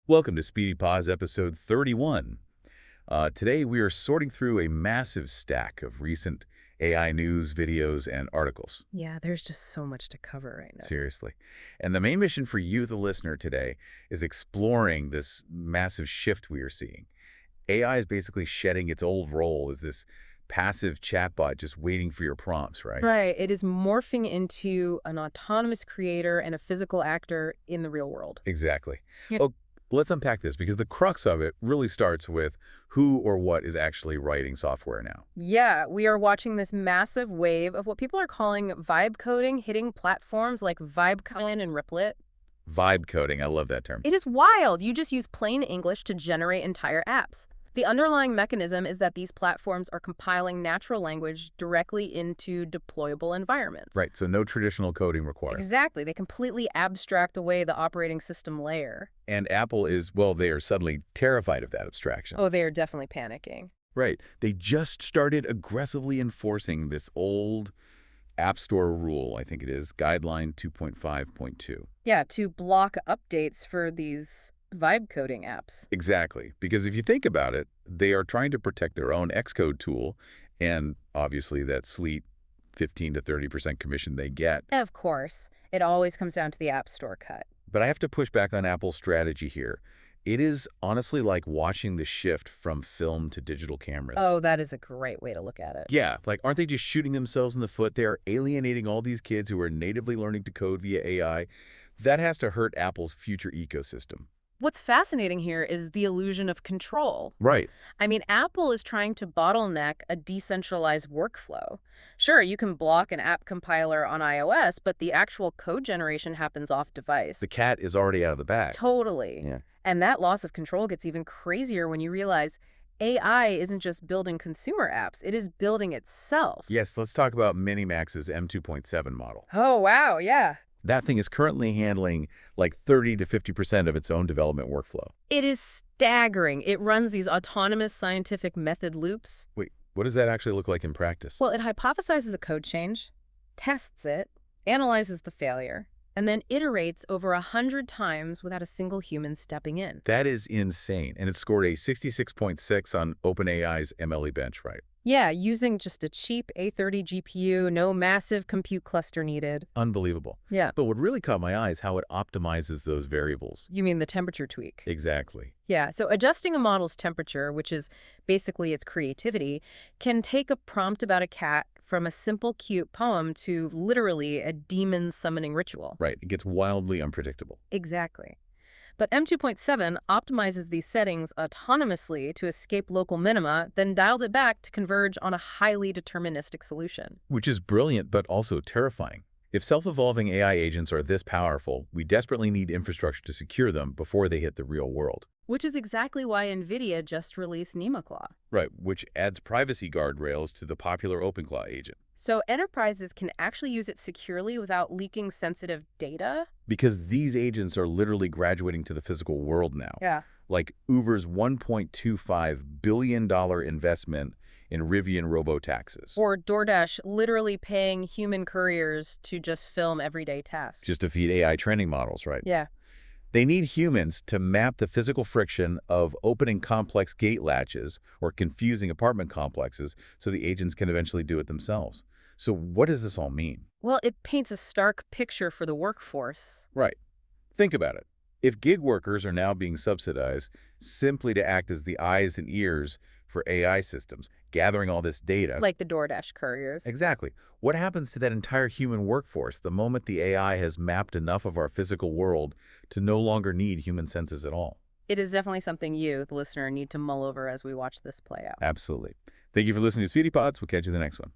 Welcome to SpeedyPodz episode 31. Today we are sorting through a massive stack of recent AI news, videos, and articles. Yeah, there's just so much to cover right now. Seriously. And the main mission for you, the listener, today is exploring this massive shift we are seeing. AI is basically shedding its old role as this passive chatbot just waiting for your prompts, right? Right. It is morphing into an autonomous creator and a physical actor in the real world. Exactly. Yeah. Oh, let's unpack this because the crux of it really starts with who or what is actually writing software now. Yeah, we are watching this massive wave of what people are calling vibe coding hitting platforms like Vibe and Replit. Vibe coding, I love that term. It is wild. You just use plain English to generate entire apps. The underlying mechanism is that these platforms are compiling natural language directly into deployable environments. Right, so no traditional coding required. Exactly. They completely abstract away the operating system layer. And Apple is, well, they are suddenly terrified of that abstraction. Oh, they are definitely panicking. Right, they just started aggressively enforcing this old App Store rule, I think it is, Guideline 2.5.2. Yeah, to block updates for these vibe coding apps. Exactly, because if you think about it, they are trying to protect their own Xcode tool, and obviously that sleek 15 to 30% commission they get. Of course, it always comes down to the App Store cut. But I have to push back on Apple's strategy here. It is honestly like watching the shift from film to digital cameras. Oh, that is a great way to look at it. Yeah, like aren't they just shooting themselves in the foot? They are alienating all these kids who are natively learning to code via AI. That has to hurt Apple's future ecosystem. What's fascinating here is the illusion of control. Right. I mean, Apple is trying to bottleneck a decentralized workflow. Sure, you can block an app compiler on iOS, but the actual code generation happens off device. The cat is already out of the bag. Totally. Yeah. And that loss of control gets even crazier when you realize AI isn't just building consumer apps, it is building itself. Yes, let's talk about MiniMax's M2.7 model. Oh, wow, yeah. That thing is currently handling like 30 to 50% of its own development workflow. It is staggering. It runs these autonomous scientific method loops. Wait, what does that actually look like in practice? Well, it hypothesizes a code change, tests it, analyzes the failure, and then iterates over 100 times without a single human stepping in. That is insane. And it scored a 66.6 on OpenAI's MLE bench, right? Yeah, using just a cheap A30 GPU, no massive compute cluster needed. Unbelievable. Yeah. But what really caught my eye is how it optimizes those variables. You mean the temperature tweak? Exactly. Yeah, so adjusting a model's temperature, which is basically its creativity, can take a prompt about a cat from a simple, cute poem to literally a demon summoning ritual. Right. It gets wildly unpredictable. Exactly. But M2.7 optimizes these settings autonomously to escape local minima, then dialed it back to converge on a highly deterministic solution. Which is brilliant, but also terrifying. If self-evolving AI agents are this powerful, we desperately need infrastructure to secure them before they hit the real world. Which is exactly why Nvidia just released Nemo Claw. Right, which adds privacy guardrails to the popular OpenClaw agent. So enterprises can actually use it securely without leaking sensitive data? Because these agents are literally graduating to the physical world now. Yeah. Like Uber's $1.25 billion investment in Rivian robotaxis. Or DoorDash literally paying human couriers to just film everyday tasks. Just to feed AI training models, right? Yeah. They need humans to map the physical friction of opening complex gate latches or confusing apartment complexes so the agents can eventually do it themselves. So what does this all mean? Well, it paints a stark picture for the workforce. Right. Think about it. If gig workers are now being subsidized simply to act as the eyes and ears for AI systems, gathering all this data. Like the DoorDash couriers. Exactly. What happens to that entire human workforce the moment the AI has mapped enough of our physical world to no longer need human senses at all? It is definitely something you, the listener, need to mull over as we watch this play out. Absolutely. Thank you for listening to SpeedyPodz. We'll catch you in the next one.